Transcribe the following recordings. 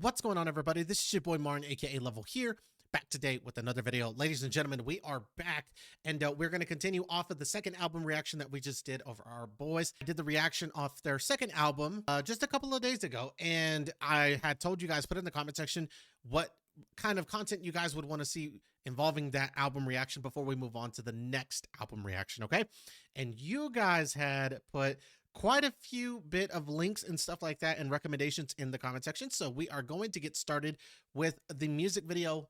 What's going on, everybody? This is your boy Martin, aka Level here, back today with another video. Ladies and gentlemen, we are back, and we're going to continue off of the second album reaction that we just did of our boys. I did the reaction off their second album just a couple of days ago, and I had told you guys, put in the comment section what kind of content you guys would want to see involving that album reaction before we move on to the next album reaction, okay? And you guys had put quite a few bit of links and stuff like that and recommendations in the comment section. So we are going to get started with the music video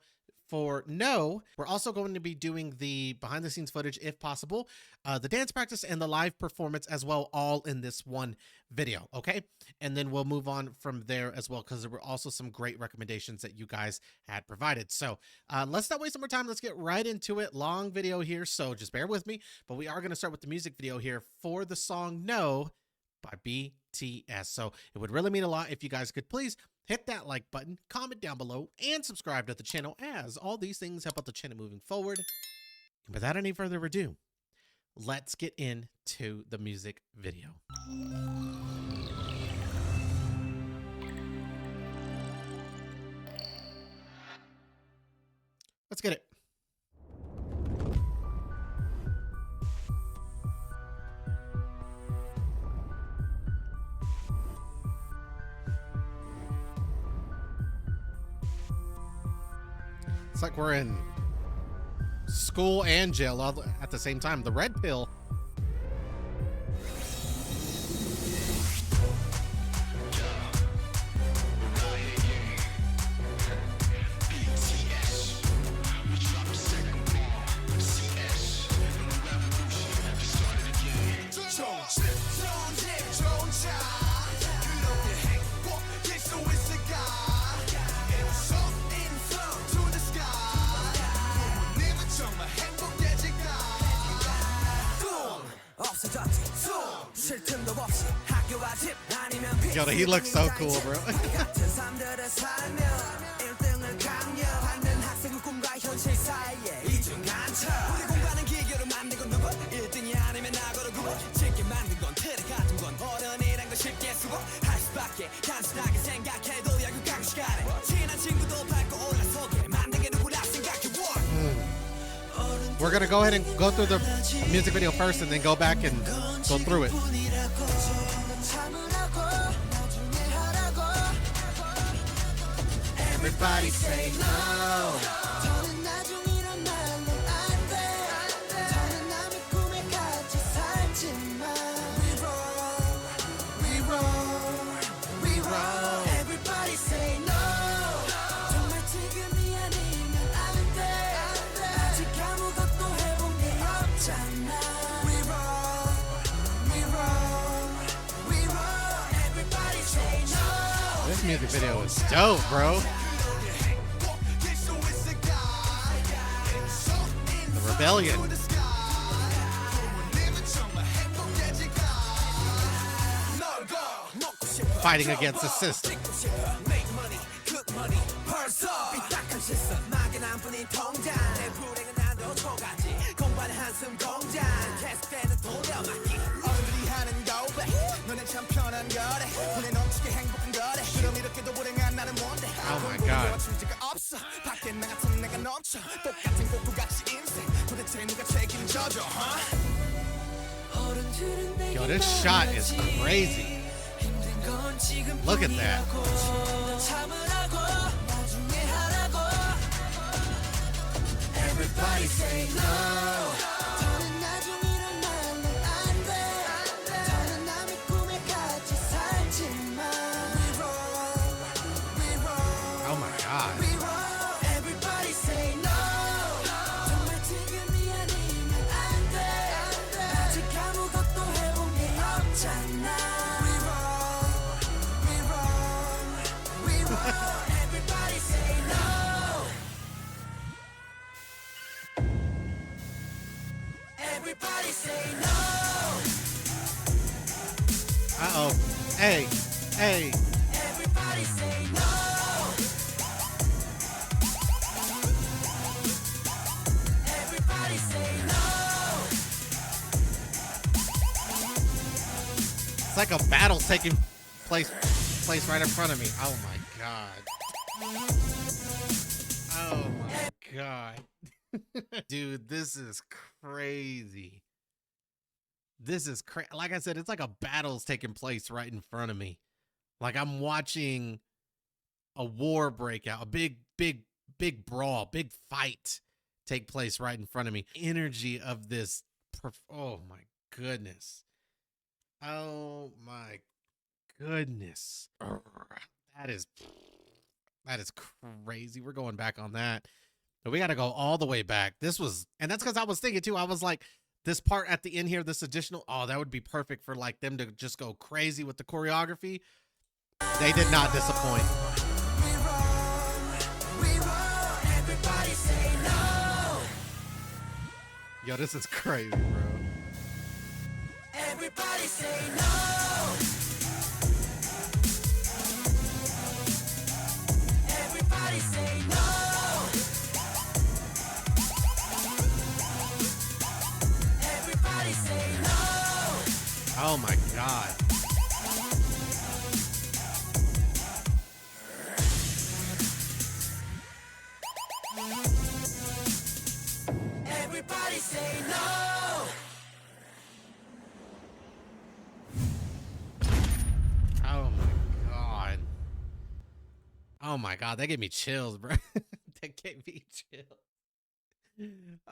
for No. We're also going to be doing the behind the scenes footage if possible, the dance practice and the live performance as well, all in this one video, okay? And then we'll move on from there as well, because there were also some great recommendations that you guys had provided. So let's not waste some more time. Let's get right into it. Long video here, so just bear with me. But we are going to start with the music video here for the song No by BTS. So it would really mean a lot if you guys could please hit that like button, comment down below, and subscribe to the channel, as all these things help out the channel moving forward. And without any further ado, let's get into the music video. Let's get it. It's like we're in school and jail all at the same time. The red pill. Yo, he looks so cool, bro. We're gonna go ahead and go through the music video first and then go back and go through it. Everybody say no. Everybody say no. This music video is dope, bro. The rebellion. Fighting against the system. Oh my God. Yo, this shot is crazy. Look at that. Everybody say no. Oh my God. Everybody say no. Everybody say no. Everybody say no. Uh-oh. Hey. Hey. Everybody say no. Everybody say no. It's like a battle taking place right in front of me. Oh my God. Oh my God. Dude, this is crazy. This is crazy. Like I said, it's like a battle's taking place right in front of me. Like I'm watching a war break out, a big brawl, big fight take place right in front of me. Energy of this. Oh my goodness. Oh my goodness. That is that is crazy. We're going back on that. But we got to go all the way back. This was, and that's because I was thinking too. I was like, this part at the end here, this additional, oh, that would be perfect for like them to just go crazy with the choreography. They did not disappoint. Yo, this is crazy, bro. Everybody say no. Everybody say no. Everybody say no. Oh my God. Everybody say no. Oh my God. Oh my God, that gave me chills, bro. That gave me chills.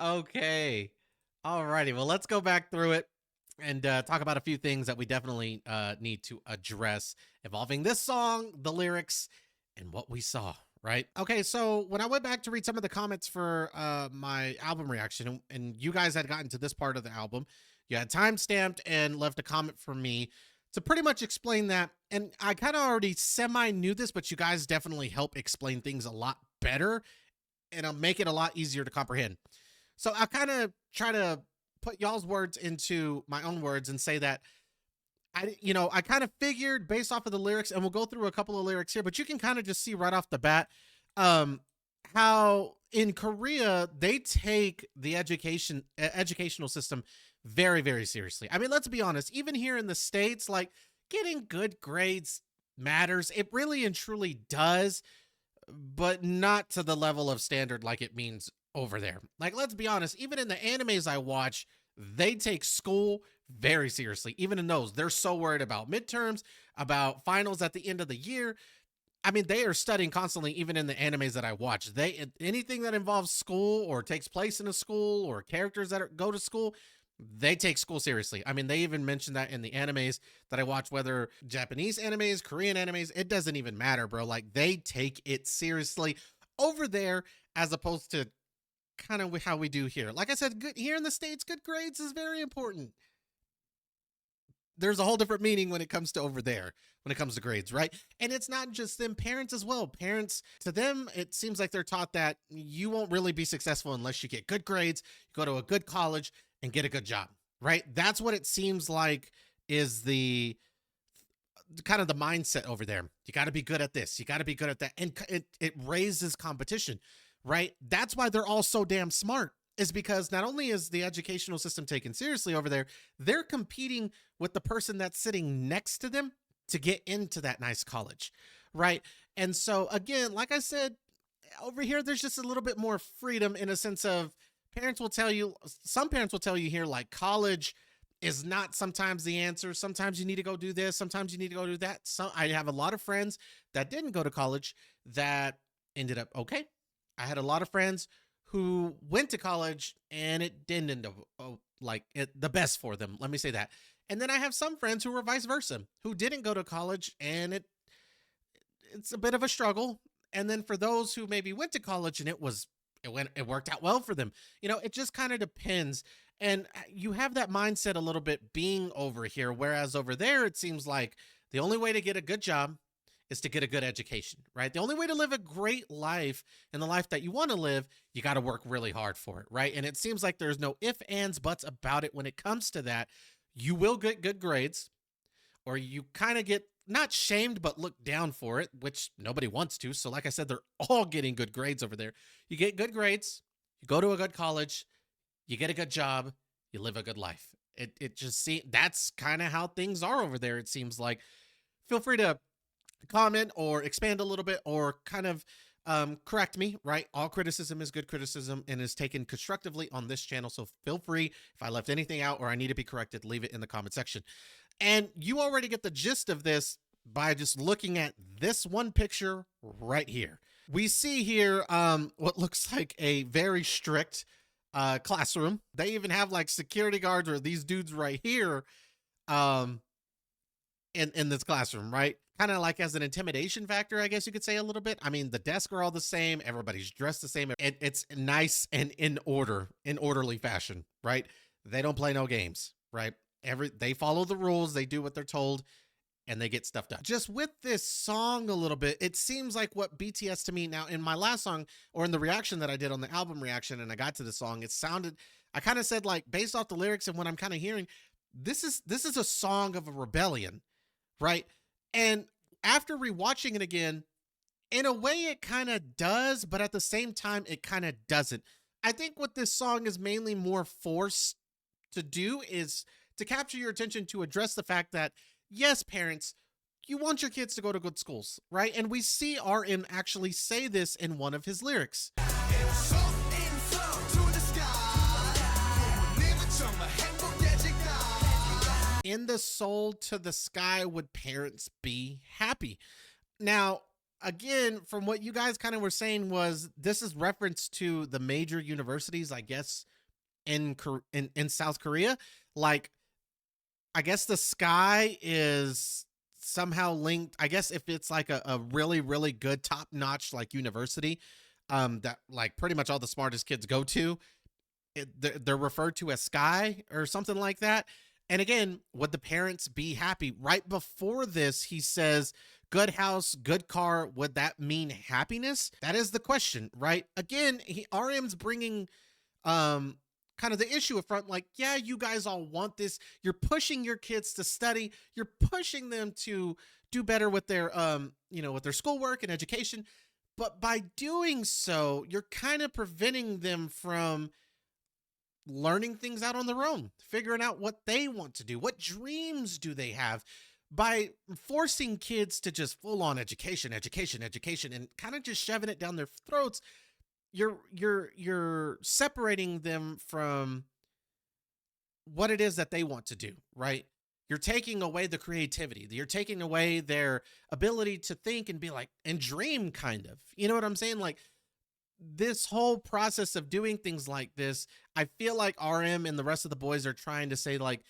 Okay. Alrighty, well, let's go back through it and talk about a few things that we definitely need to address involving this song, the lyrics, and what we saw, right? Okay, so when I went back to read some of the comments for my album reaction, and you guys had gotten to this part of the album, you had timestamped and left a comment for me to pretty much explain that. And I kind of already semi knew this, but you guys definitely help explain things a lot better and I'll make it a lot easier to comprehend. So I'll kind of try to put y'all's words into my own words and say that I kind of figured based off of the lyrics, and we'll go through a couple of lyrics here, but you can kind of just see right off the bat um, how in Korea they take the educational system very, very seriously. I mean, let's be honest, even here in the States, like getting good grades matters. It really and truly does, but not to the level of standard like it means over there. Like, let's be honest, even in the animes I watch, they take school very seriously. Even in those, they're so worried about midterms, about finals at the end of the year. I mean, they are studying constantly, even in the animes that I watch. Anything that involves school or takes place in a school or characters that go to school, they take school seriously. I mean, they even mentioned that in the animes that I watch, whether Japanese animes, Korean animes, it doesn't even matter, bro. Like, they take it seriously over there as opposed to kind of how we do here. Like I said, good here in the States, good grades is very important. There's a whole different meaning when it comes to over there, when it comes to grades, right? And it's not just them, parents as well. Parents, to them, it seems like they're taught that you won't really be successful unless you get good grades, you go to a good college, and get a good job, right? That's what it seems like is the kind of the mindset over there. You got to be good at this, you got to be good at that. And it raises competition, right? That's why they're all so damn smart, is because not only is the educational system taken seriously over there, they're competing with the person that's sitting next to them to get into that nice college, right? And so again, like I said, over here, there's just a little bit more freedom in a sense of some parents will tell you here, like, college is not sometimes the answer. Sometimes you need to go do this. Sometimes you need to go do that. So I have a lot of friends that didn't go to college that ended up okay. I had a lot of friends who went to college and it didn't end up the best for them. Let me say that. And then I have some friends who were vice versa, who didn't go to college and it's a bit of a struggle. And then for those who maybe went to college and it worked out well for them. It just kind of depends. And you have that mindset a little bit being over here, whereas over there, it seems like the only way to get a good job is to get a good education, right? The only way to live a great life and the life that you want to live, you got to work really hard for it, right? And it seems like there's no ifs, ands, buts about it when it comes to that. You will get good grades, or you kind of get not shamed, but looked down for it, which nobody wants to. So like I said, they're all getting good grades over there. You get good grades, you go to a good college, you get a good job, you live a good life. That's kind of how things are over there, it seems like. Feel free to comment or expand a little bit or kind of correct me, right? All criticism is good criticism and is taken constructively on this channel. So feel free, if I left anything out or I need to be corrected, leave it in the comment section. And you already get the gist of this by just looking at this one picture right here. We see here what looks like a very strict classroom. They even have like security guards or these dudes right here in this classroom, right? Kind of like as an intimidation factor, I guess you could say a little bit. I mean, the desks are all the same. Everybody's dressed the same. It's nice and in order, in orderly fashion, right? They don't play no games, right? They follow the rules. They do what they're told and they get stuff done. Just with this song a little bit, it seems like what BTS to me now in my last song or in the reaction that I did on the album reaction and I got to the song, it sounded, I kind of said like based off the lyrics and what I'm kind of hearing, this is a song of a rebellion, right? And after rewatching it again, in a way it kind of does, but at the same time, it kind of doesn't. I think what this song is mainly more forced to do is to capture your attention to address the fact that, yes, parents, you want your kids to go to good schools, right? And we see RM actually say this in one of his lyrics. In the soul to the sky would parents be happy. Now, again, from what you guys kind of were saying was this is reference to the major universities, I guess, in South Korea. Like, I guess the sky is somehow linked. I guess if it's like a really, really good top-notch like university that like pretty much all the smartest kids go to, they're referred to as sky or something like that. And again, would the parents be happy? Right before this, he says, good house, good car. Would that mean happiness? That is the question, right? Again, RM's bringing kind of the issue up front, like, yeah, you guys all want this. You're pushing your kids to study. You're pushing them to do better with their, with their schoolwork and education. But by doing so, you're kind of preventing them from learning things out on their own, figuring out what they want to do, what dreams do they have. By forcing kids to just full on education, and kind of just shoving it down their throats, you're separating them from what it is that they want to do, right? You're taking away the creativity. You're taking away their ability to think and be like, and dream kind of, you know what I'm saying? Like, this whole process of doing things like this, I feel like RM and the rest of the boys are trying to say, like,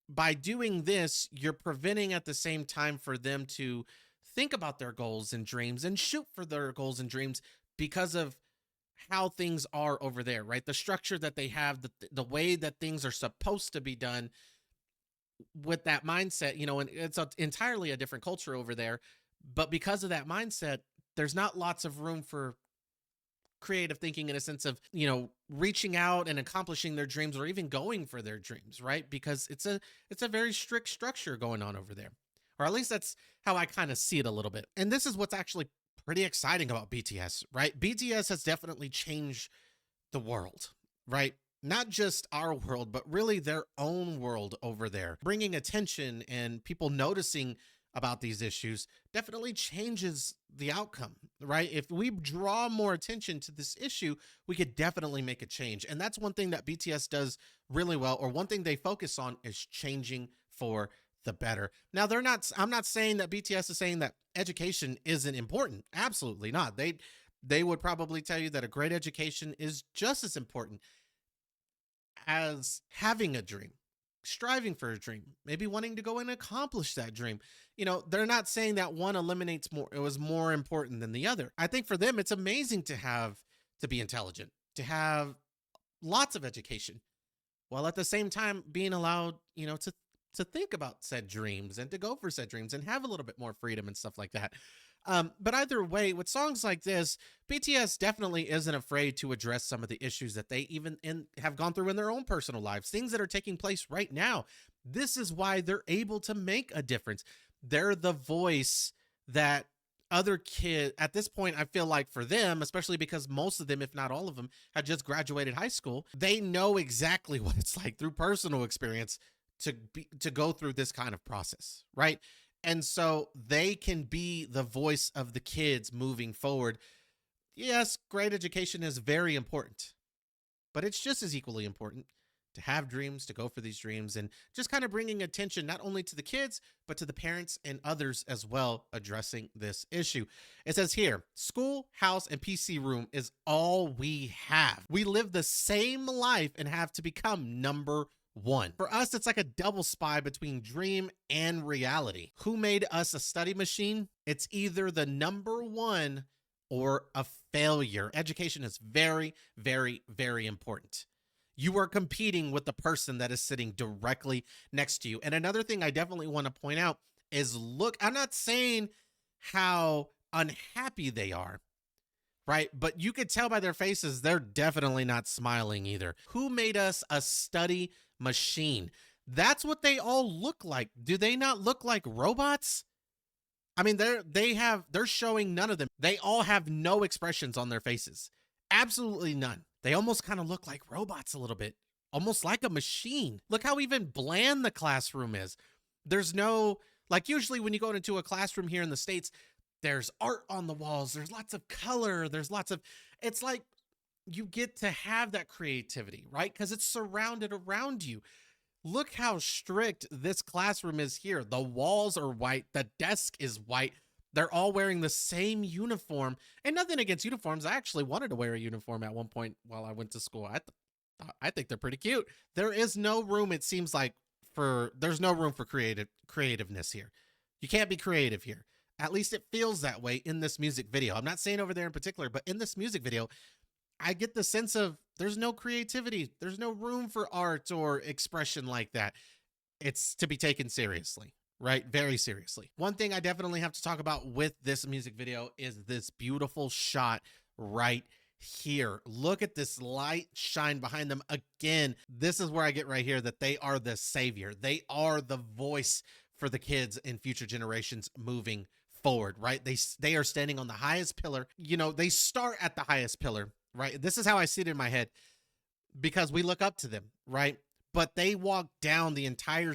by doing this, you're preventing at the same time for them to think about their goals and dreams and shoot for their goals and dreams because of how things are over there, right? The structure that they have, the way that things are supposed to be done with that mindset, and it's entirely a different culture over there. But because of that mindset, there's not lots of room for creative thinking in a sense of, reaching out and accomplishing their dreams or even going for their dreams, right? Because it's a very strict structure going on over there. Or at least that's how I kind of see it a little bit. And this is what's actually pretty exciting about BTS, right? BTS has definitely changed the world, right? Not just our world, but really their own world over there. Bringing attention and people noticing about these issues definitely changes the outcome, right? If we draw more attention to this issue, we could definitely make a change. And that's one thing that BTS does really well, or one thing they focus on is changing for the better. Now, I'm not saying that BTS is saying that education isn't important. Absolutely not. They would probably tell you that a great education is just as important as having a dream, striving for a dream, maybe wanting to go and accomplish that dream. They're not saying that one eliminates more, it was more important than the other. I think for them, it's amazing to be intelligent, to have lots of education, while at the same time being allowed, to think about said dreams and to go for said dreams and have a little bit more freedom and stuff like that. But either way, with songs like this, BTS definitely isn't afraid to address some of the issues that they even have gone through in their own personal lives, things that are taking place right now. This is why they're able to make a difference. They're the voice that other kids, at this point, I feel like for them, especially because most of them, if not all of them, have just graduated high school, they know exactly what it's like through personal experience to go through this kind of process, right? And so they can be the voice of the kids moving forward. Yes, great education is very important, but it's just as equally important to have dreams, to go for these dreams, and just kind of bringing attention not only to the kids, but to the parents and others as well addressing this issue. It says here, school, house, and PC room is all we have. We live the same life and have to become number one. For us, it's like a double spy between dream and reality. Who made us a study machine? It's either the number one or a failure. Education is very, very, very important. You are competing with the person that is sitting directly next to you. And another thing I definitely want to point out is, look, I'm not saying how unhappy they are, right? But you could tell by their faces, they're definitely not smiling either. Who made us a study machine? That's what they all look like. Do they not look like robots? I mean, they're showing none of them. They all have no expressions on their faces. Absolutely none. They almost kind of look like robots a little bit, almost like a machine. Look how even bland the classroom is. There's no, like usually when you go into a classroom here in the States, there's art on the walls. There's lots of color. There's lots of, it's like you get to have that creativity, right? Because it's surrounded around you. Look how strict this classroom is here. The walls are white. The desk is white. They're all wearing the same uniform, and nothing against uniforms. I actually wanted to wear a uniform at one point while I went to school. I think they're pretty cute. There is no room, it seems like, there's no room for creativeness here. You can't be creative here. At least it feels that way in this music video. I'm not saying over there in particular, but in this music video, I get the sense of there's no creativity. There's no room for art or expression like that. It's to be taken seriously. Right? Very seriously. One thing I definitely have to talk about with this music video is this beautiful shot right here. Look at this light shine behind them. Again, this is where I get right here that they are the savior. They are the voice for the kids and future generations moving forward, right? They are standing on the highest pillar. You know, they start at the highest pillar, right? This is how I see it in my head because we look up to them, right? But they walk down the entire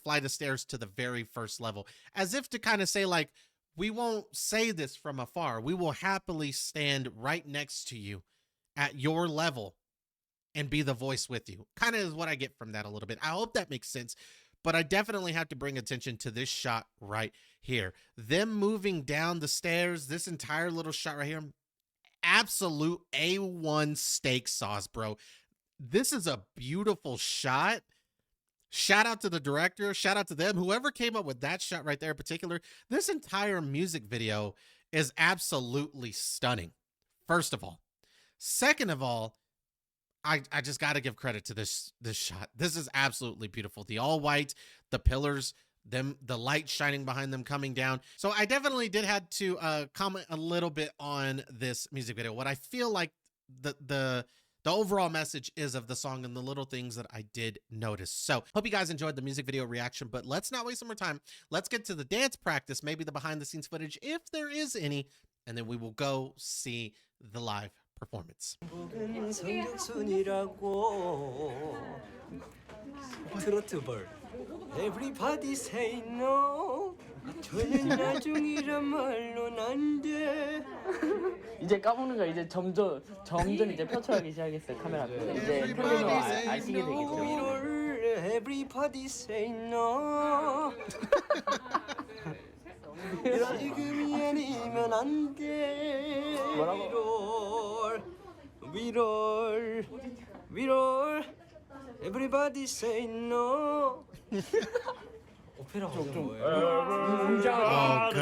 flight of stairs to the very first level, as if to kind of say, like, we won't say this from afar. We will happily stand right next to you at your level and be the voice with you. Kind of is what I get from that a little bit. I hope that makes sense, but I definitely have to bring attention to this shot right here. Them moving down the stairs, this entire little shot right here, absolute A1 steak sauce, bro. This is a beautiful shot. Shout out to the director. Shout out to them. Whoever came up with that shot right there in particular. This entire music video is absolutely stunning, first of all. Second of all, I just got to give credit to this shot. This is absolutely beautiful. The all white, the pillars, the light shining behind them coming down. So I definitely did have to comment a little bit on this music video. What I feel like the overall message is of the song and the little things that I did notice. So hope you guys enjoyed the music video reaction, but let's not waste some more time. Let's get to the dance practice, maybe the behind the scenes footage, if there is any, and then we will go see the live performance. Everybody say no. 저는 나중이란 말론 안 돼. 이제 까먹는 거 이제 점점 이제 펼쳐가기 시작했어요 카메라 앞에서. 이제 편집으로 아시게 되겠죠. Everybody say no. 지금이 아니면 안 돼. 뭐라고? 위롤. Everybody say no. 오페라 버전 뭐예요? Oh God.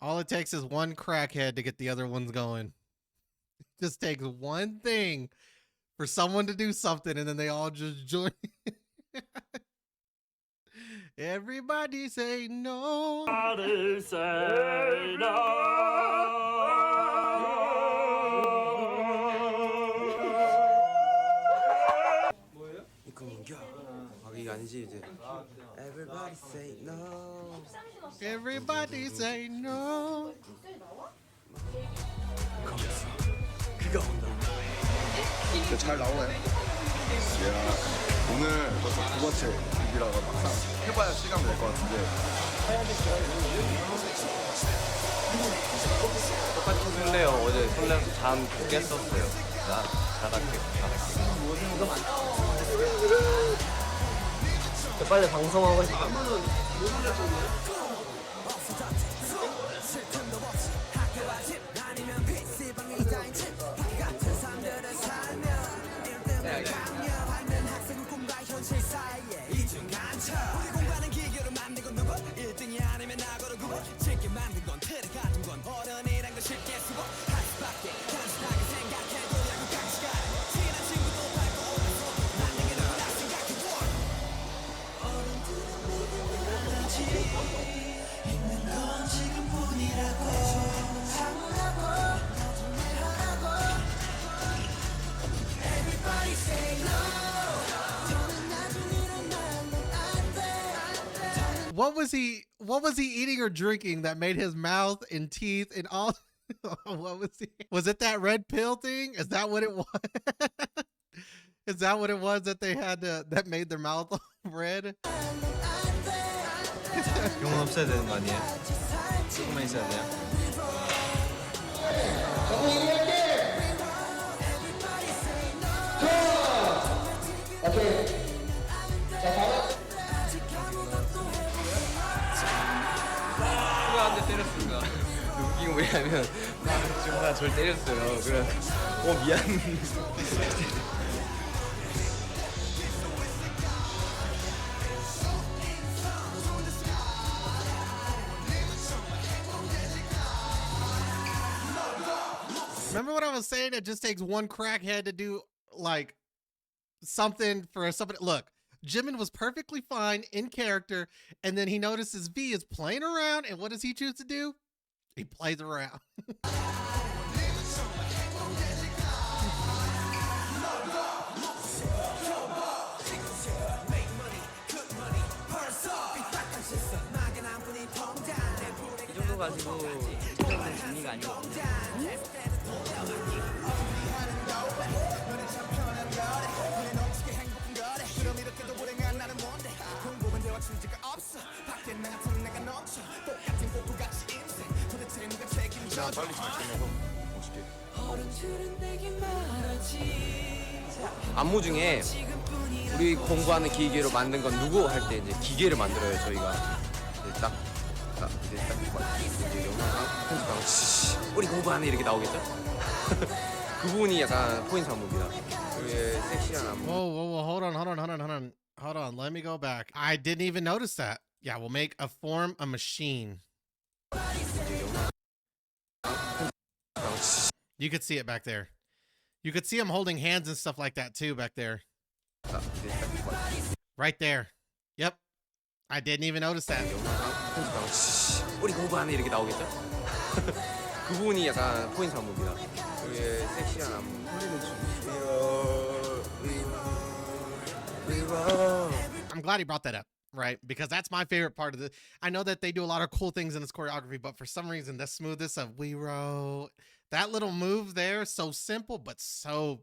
All it takes is one crackhead to get the other ones going. It just takes one thing for someone to do something and then they all just join. Everybody say no. Everybody say no. 이거 아니지 이제. Everybody say no. Everybody say no. 그가 온다. 잘 나오네. 오늘 벌써 두 번째 일이라서 막상 해봐야 시간 될 것 같은데. 똑같이 설레요. 어제 설레서 잠 깼었어요. 나 잘할게. 빨리 방송하고 싶어. What was he eating or drinking that made his mouth and teeth and all? What was he? Was it that red pill thing? Is that what it was? Is that what it was that they had that made their mouth red? 용은 없어야 되는 거 아니에요? 조금만 있어야 돼요. 누가 때렸습니다. 웃긴 거 뭐냐면 누가 저를 때렸어요. 그래, 미안. Remember what I was saying? It just takes one crackhead to do like something for somebody. Look, Jimin was perfectly fine in character, and then he notices V is playing around, and what does he choose to do? He plays around. 이 정도 가지고 최저는 진리가 아니거든요. 그냥 빨리 잘 끝내고 멋있게. 안무 중에 우리 공부하는 기계로 만든 건 누구 할 때 이제 기계를 만들어요 저희가. 이제 딱 이제 영화랑 편집하고 우리 공부하네 이렇게 나오겠죠? 그 부분이 약간 포인트 안무입니다. 우리의 섹시한 안무. Whoa, hold on. Let me go back. I didn't even notice that. Yeah, we'll make a form a machine. You could see it back there. You could see him holding hands and stuff like that too back there. Right there. Yep. I didn't even notice that. 우리 공부하네 이렇게 나오겠죠? 그 부분이 약간 포인트 안무입니다. 우리의 섹시한 안무. I'm glad he brought that up, right? Because that's my favorite part of the. I know that they do a lot of cool things in this choreography, but for some reason, the smoothness of We Row, that little move there, so simple but so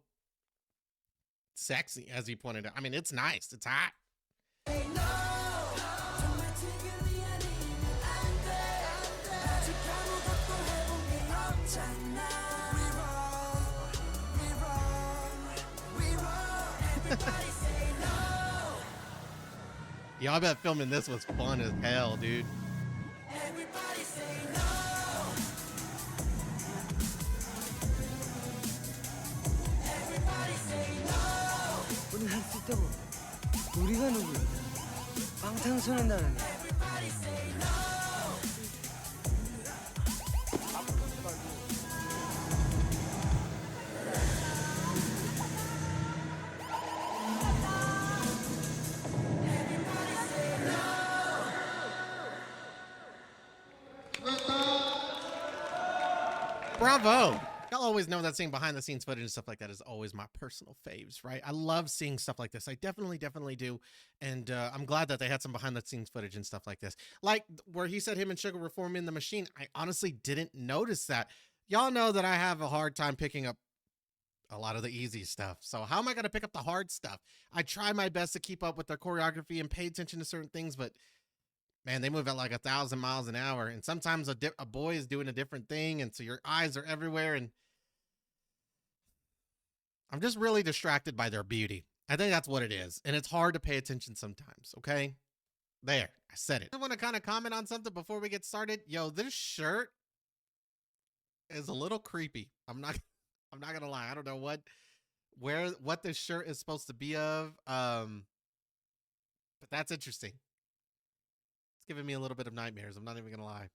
sexy, as you pointed out. I mean, it's nice. It's hot. Yo, I bet filming this was fun as hell, dude. 우리 할 수 있다고. 우리가 누구야? 방탄소년단. Bravo. Y'all always know that seeing behind the scenes footage and stuff like that is always my personal faves, right? I love seeing stuff like this. I definitely do. And I'm glad that they had some behind the scenes footage and stuff like this. Like where he said him and Sugar were forming the machine. I honestly didn't notice that. Y'all know that I have a hard time picking up a lot of the easy stuff. So how am I going to pick up the hard stuff? I try my best to keep up with their choreography and pay attention to certain things, but man, they move at like 1,000 miles an hour. And sometimes a boy is doing a different thing. And so your eyes are everywhere. And I'm just really distracted by their beauty. I think that's what it is. And it's hard to pay attention sometimes. Okay. There. I said it. I want to kind of comment on something before we get started. Yo, this shirt is a little creepy. I'm not gonna lie. I don't know what this shirt is supposed to be of. But that's interesting. It's giving me a little bit of nightmares. I'm not even gonna lie.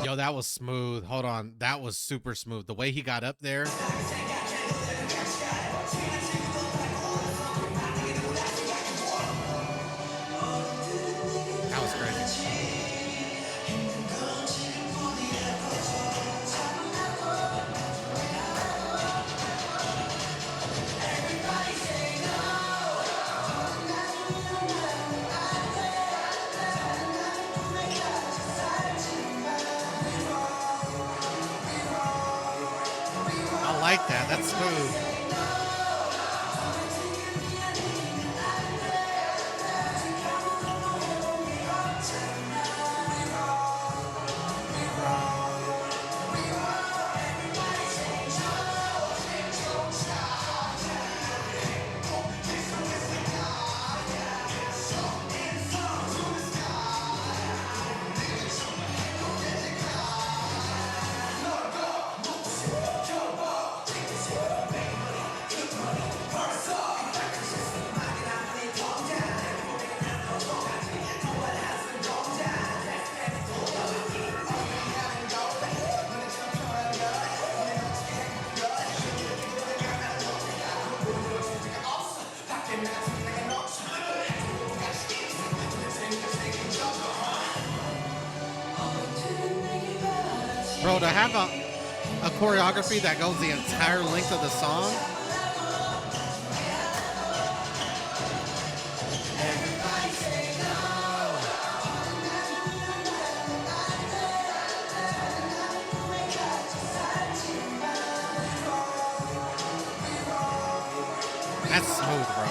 Yo, that was smooth. Hold on. That was super smooth. The way he got up there. That was crazy. I like that. That's smooth. Bro, to have a choreography that goes the entire length of the song. That's smooth, bro.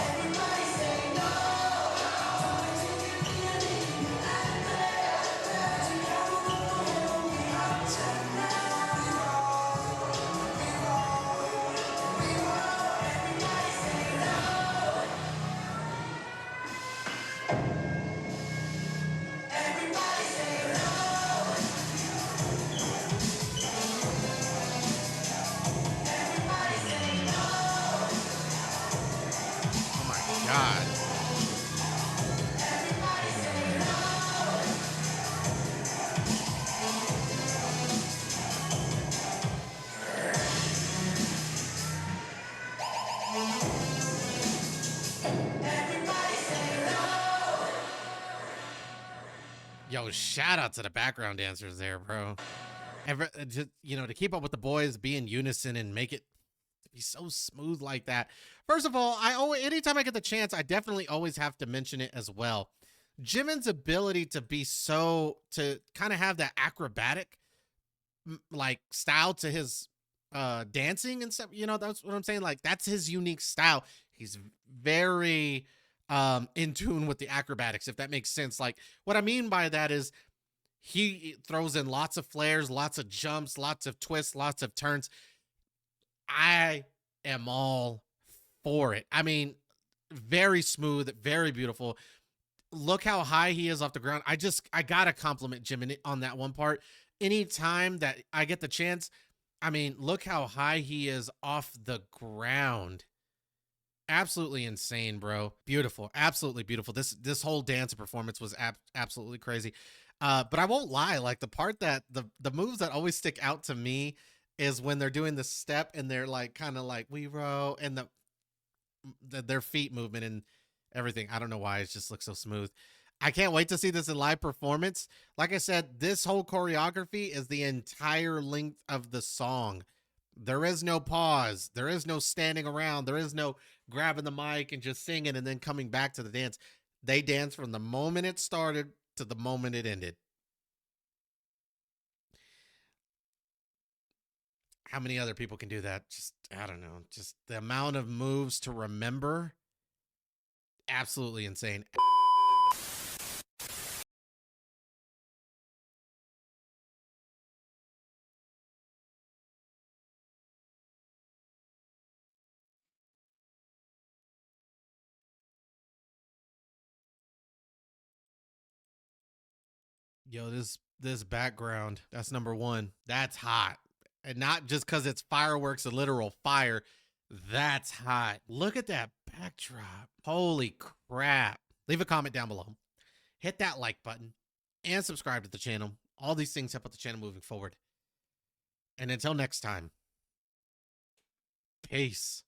God. Yo, shout out to the background dancers there, bro. To keep up with the boys, be in unison and make it to be so smooth like that. First of all, anytime I get the chance, I definitely always have to mention it as well. Jimin's ability to kind of have that acrobatic like style to his dancing and stuff, that's what I'm saying. Like that's his unique style. He's very in tune with the acrobatics, if that makes sense. Like, what I mean by that is he throws in lots of flares, lots of jumps, lots of twists, lots of turns. I am all for it. I mean, very smooth, very beautiful. Look how high he is off the ground. I gotta compliment Jim on that one part. Anytime that I get the chance, I mean, look how high he is off the ground. Absolutely insane, bro. Beautiful, absolutely beautiful. This whole dance performance was absolutely crazy. But I won't lie, like the part that the moves that always stick out to me is when they're doing the step and they're like kind of like we row, and their feet movement and everything. I don't know why it just looks so smooth. I can't wait to see this in live performance. Like I said, this whole choreography is the entire length of the song. There is no pause. There is no standing around. There is no grabbing the mic and just singing and then coming back to the dance. They dance from the moment it started to the moment it ended. How many other people can do that? Just, I don't know. Just the amount of moves to remember. Absolutely insane. Yo, this background, that's number one. That's hot. And not just because it's fireworks and literal fire. That's hot. Look at that backdrop. Holy crap. Leave a comment down below. Hit that like button and subscribe to the channel. All these things help out the channel moving forward. And until next time, peace.